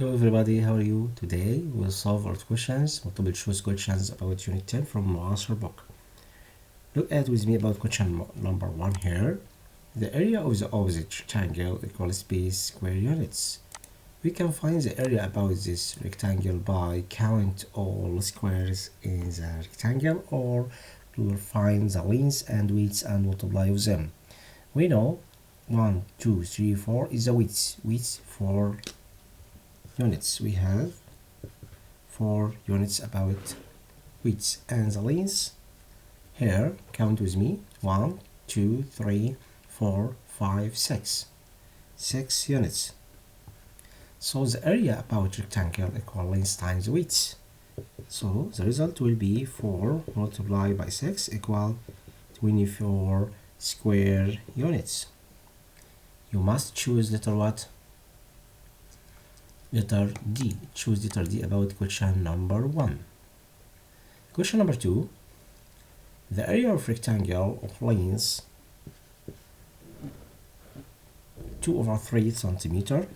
Hello everybody, how are you? Today we'll solve our questions, multiple choice questions about Unit 10 from our answer book. Look at with me about question number 1 here. The area of the opposite rectangle equals space square units. We can find the area about this rectangle by count all squares in the rectangle, or we'll find the lengths and widths and multiply with them. We know 1, 2, 3, 4 is the width for units. We have 4 units about width, and the lengths here, count with me, 1, 2, 3, 4, 5, 6 units. So the area about rectangle equal length times width. So the result will be 4 multiplied by 6 equal 24 square units. You must choose letter what? Letter D. Choose letter D about question number 1. Question number 2. The area of rectangle of length 2/3 centimeter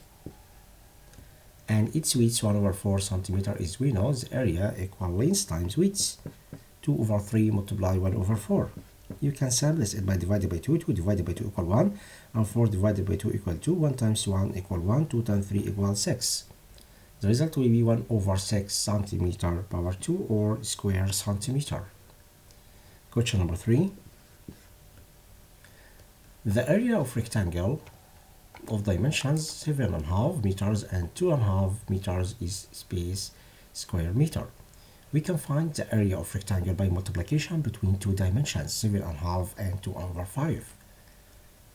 and its width 1/4 centimeter is, we know the area equal length times width. 2/3 multiply 1/4. You can simplify it by dividing by 2. 2 divided by 2 equal 1, and 4 divided by 2 equal 2. 1 times 1 equal 1, 2 times 3 equals 6. The result will be 1/6 centimeter power 2 or square centimeter. Question number 3. The area of rectangle of dimensions 7.5 meters and 2.5 meters is space square meter. We can find the area of rectangle by multiplication between two dimensions, 7.5 and 2/5.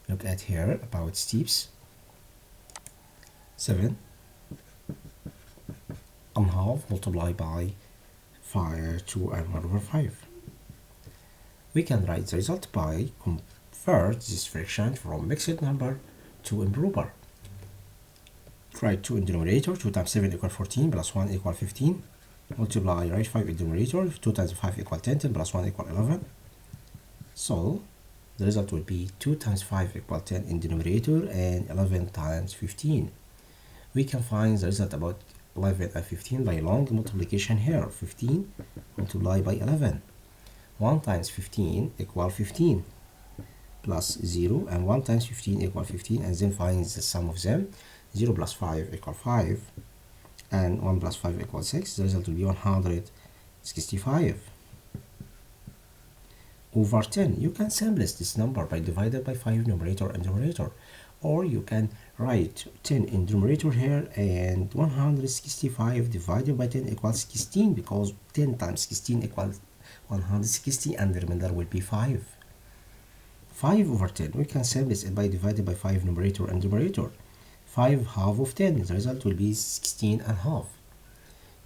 Look at here about steps. 7.5 multiplied by 2 and 1/5. We can write the result by convert this fraction from mixed number to improper. Write 2 in denominator, 2 times 7 equal 14 plus 1 equal 15. Multiply, write 5 in denominator, 2 times 5 equal 10, 10 plus 1 equal 11. So the result will be 2 times 5 equal 10 in denominator and 11 times 15. We can find the result about 11 and 15 by long multiplication here. 15 multiplied by 11. 1 times 15 equal 15 plus 0, and 1 times 15 equal 15, and then find the sum of them. 0 plus 5 equal 5, and 1 plus 5 equals 6. The result will be 165 over 10. You can simplify this number by dividing by 5 numerator and denominator, or you can write 10 in denominator here, and 165 divided by 10 equals 16, because 10 times 16 equals 160, and the remainder will be 5. 5 over 10. We can simplify it by dividing by 5 numerator and denominator. 5 half of 10. The result will be 16.5.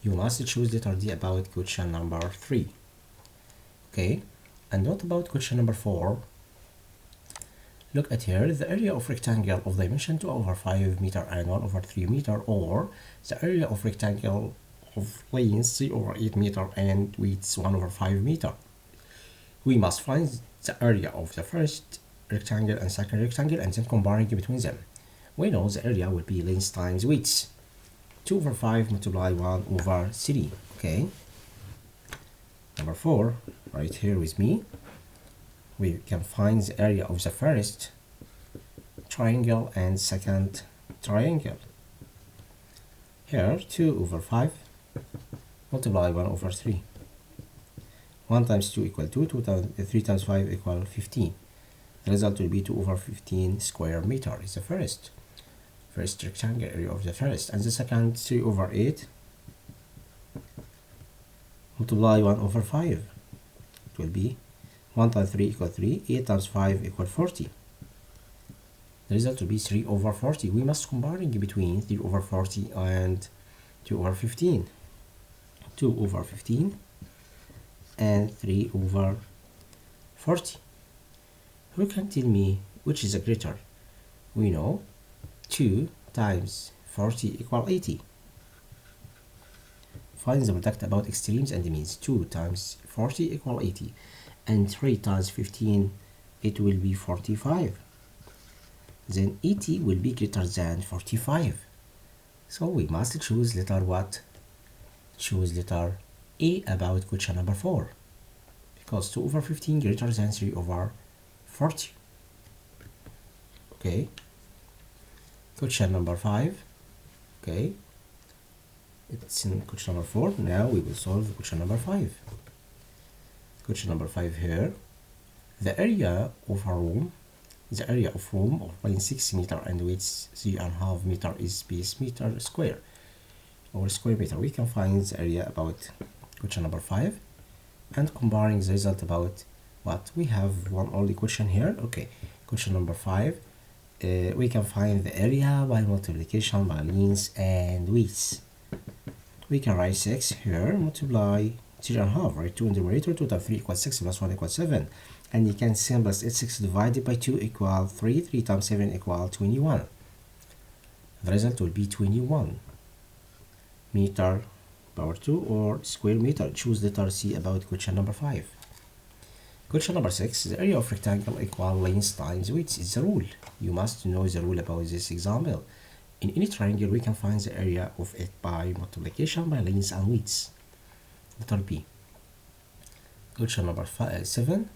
You must choose letter D about question number 3. Okay, and what about question number 4? Look at here. The area of rectangle of dimension 2/5 meter and 1/3 meter, or the area of rectangle of length 3/8 meter and width 1/5 meter. We must find the area of the first rectangle and second rectangle and then comparing between them. We know the area will be length times width. 2/5 multiply 1/3. Okay. Number 4, right here with me. We can find the area of the first triangle and second triangle. Here 2/5 multiply 1/3. 1 times 2 equal 2, 3 times 5 equal 15. The result will be 2/15 square meter is the first rectangle area of the first, and the second 3/8 multiply 1/5. It will be 1 times 3 equal 3, 8 times 5 equal 40. The result will be 3/40. We must combine between 3/40 and 2/15. 2/15 and 3/40. Who can tell me which is a greater? We know 2 times 40 equal 80. Find the product about extremes and means. 2 times 40 equal 80, and 3 times 15 it will be 45. Then 80 will be greater than 45. So we must choose letter what? Choose letter A about question number 4. Because 2 over 15 greater than 3 over 40. Okay. Question number 5. Okay. It's in question number 4. Now we will solve question number 5. Question number 5 here. The area of room of line 6 meter and width 3.5 meter is space meter square or square meter. We can find the area about question number 5 and comparing the result about what we have one only question here. Okay, question number 5. We can find the area by multiplication by lengths and widths. We can write 6 here, multiply 3.5, right? 2 in the numerator, 2 times 3 equals 6 plus 1 equals 7. And you can simplify it, 6 divided by 2 equal 3, 3 times 7 equal 21. The result will be 21 meter power 2 or square meter. Choose letter C about question number 5. Question number 6, the area of rectangle equal length times width is the rule. You must know the rule about this example. In any triangle, we can find the area of it by multiplication by length and width. Letter B. Question number 7.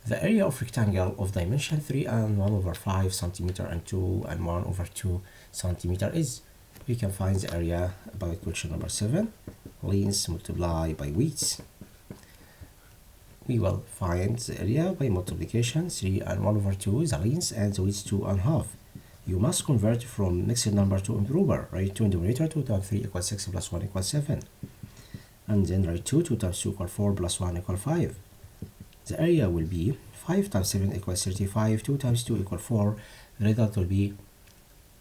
The area of rectangle of dimension 3 and 1 over 5 centimeter and 2 and 1 over 2 centimeter is. We can find the area about question number 7. Length multiply by width. We will find the area by multiplication. 3 and 1 over 2 is the length and the width 2.5. You must convert from mixed number to improper. Write 2 in the numerator, 2 times 3 equals 6 plus 1 equals 7. And then write 2 times 2 equals 4 plus 1 equals 5. The area will be 5 times 7 equals 35, 2 times 2 equals 4. The result will be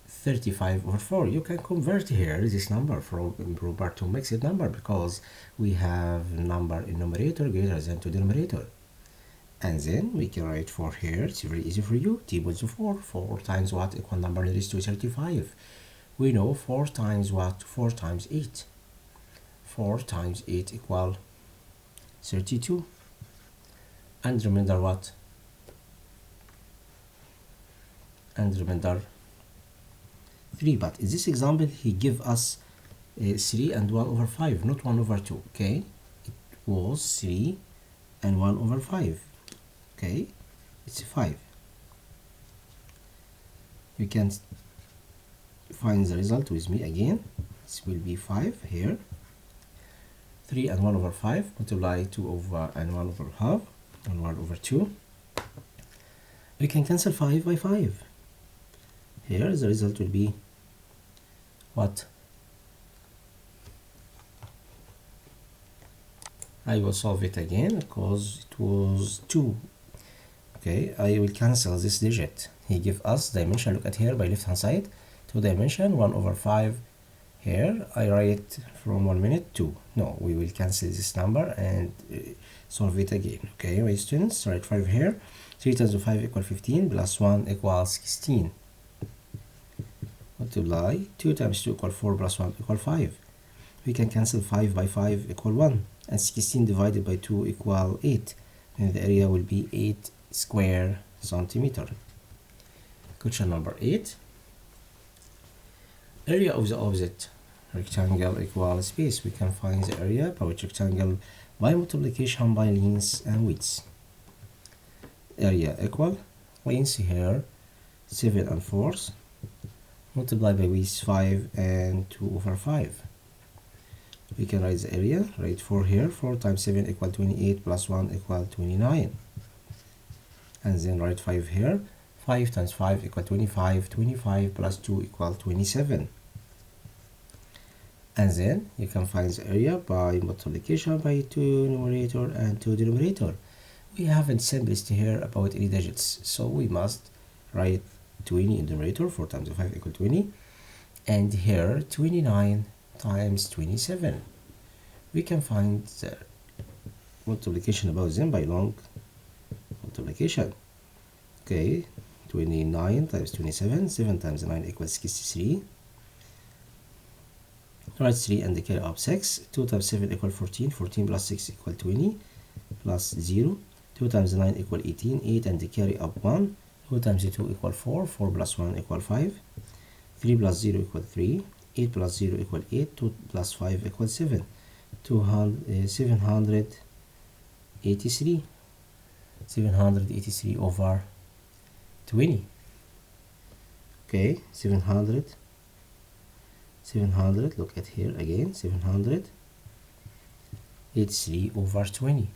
35 over 4. You can convert here this number from improper to mixed number because we have number in numerator greater than to denominator. And then we can write 4 here. It's very easy for you. T equals to 4. 4 times what equal number is to 35. We know 4 times what? 4 times 8. 4 times 8 equal 32. And remember what? And remember 3. But in this example, he give us 3 and 1 over 5, not 1 over 2. Okay? It was 3 and 1 over 5. Okay? It's 5. You can find the result with me again. This will be 5 here. 3 and 1 over 5 multiply 2 over and 1 over half and 1 over 2. We can cancel 5 by 5. Here the result will be what? I will solve it again because it was 2. Okay, I will cancel this digit. He give us dimension, look at here by left hand side, 2 dimension, 1 over 5. Here I write from 1 minute 2. No, we will cancel this number and solve it again. Okay, my students, write 5 here. 3 times 5 equals 15 plus 1 equals 16. Multiply 2 times 2 equals 4 plus 1 equals 5. We can cancel 5 by 5 equal 1 and 16 divided by 2 equal 8, and the area will be 8 square centimeter. Question number 8. Area of the opposite rectangle equal space. We can find the area by which rectangle by multiplication by length and width. Area equal length here 7 and 4 multiply by width 5 and 2 over 5. We can write the area, write 4 here, 4 times 7 equal 28 plus 1 equal 29. And then write 5 here, 5 times 5 equal 25, 25 plus 2 equal 27. And then you can find the area by multiplication by 2 numerator and 2 denominator. We haven't simplest here about any digits, so we must write 20 in the numerator, 4 times 5 equal 20, and here 29 times 27. We can find the multiplication about them by long multiplication. Okay, 29 times 27, 7 times 9 equals 63. Write 3 and the carry up 6. 2 times 7 equal 14, 14 plus 6 equal 20, plus 0. 2 times 9 equal 18, 8 and the carry up 1. 2 times 2 equal 4, 4 plus 1 equal 5. 3 plus 0 equal 3, 8 plus 0 equal 8, 2 plus 5 equal 7, 783, 783 over 20. Okay, 700, look at here again, 783 over 20.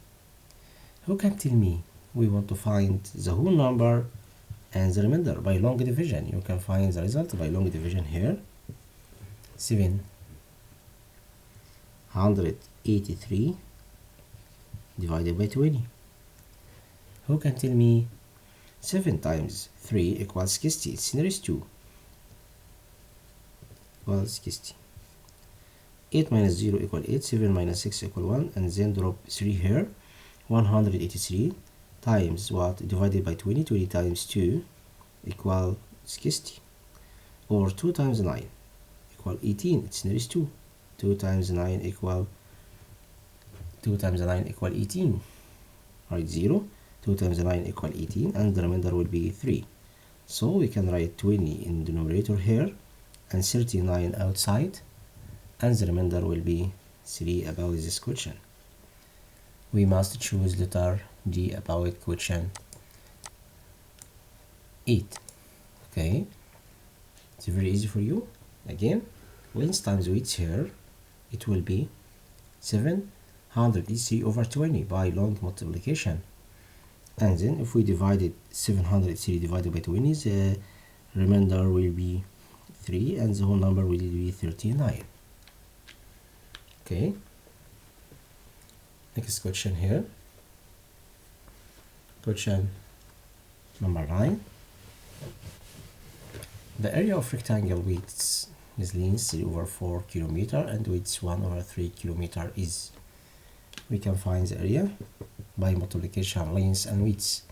Who can tell me? We want to find the whole number and the remainder by long division. You can find the result by long division here. 783 divided by 20. Who can tell me 7 times 3 equals 60? It's nearest 2 equals 60. 8 minus 0 equal 8, 7 minus 6 equal 1, and then drop 3 here. 183 times what? Divided by 20. 20 times 2 equal 60. Or 2 times 9 equal 18. It's nearest 2. 2 times 9 equal 18. Write 0. 2 times 9 equal 18, and the remainder will be 3. So we can write 20 in the numerator here and 39 outside, and the remainder will be 3 about this question. We must choose letter D about question 8. Okay, it's very easy for you. Again, length times width here, it will be 783 over 20 by long multiplication. And then if we divided 703 divided by 20, the remainder will be 3, and the whole number will be 39. Okay, next question here. Question number 9. The area of rectangle width is length 3 over 4 kilometer and width 1 over 3 kilometer is. We can find the area by multiplication length and width.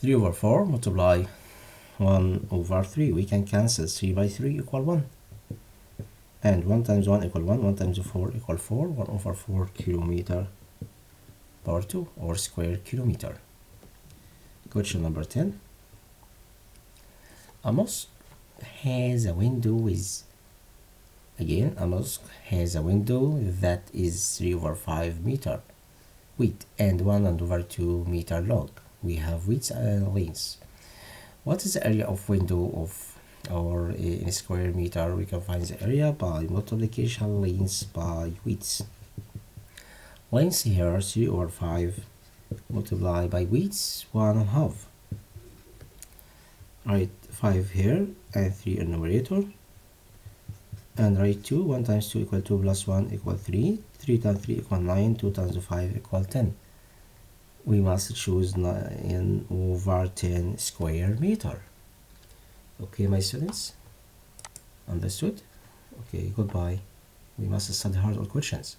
3 over 4 multiply 1 over 3. We can cancel 3 by 3 equal 1. And 1 times 1 equal 1. 1 times 4 equal 4. 1 over 4 kilometer power 2 or square kilometer. Question number 10. A mosque has a window with, again, a mosque has a window that is 3 over 5 meter width and 1 over 2 meter long. We have width and length. What is the area of window of, or in square meter? We can find the area by multiplication length by width. Length here 3 over 5 multiplied by width 1/2. Write 5 here and 3 in numerator, and write 2. 1 times 2 equal 2 plus 1 equal 3. 3 times 3 equal 9. 2 times 5 equal 10. We must choose 9 over 10 square meter. Okay, my students? Understood? Okay, goodbye. We must study hard all questions.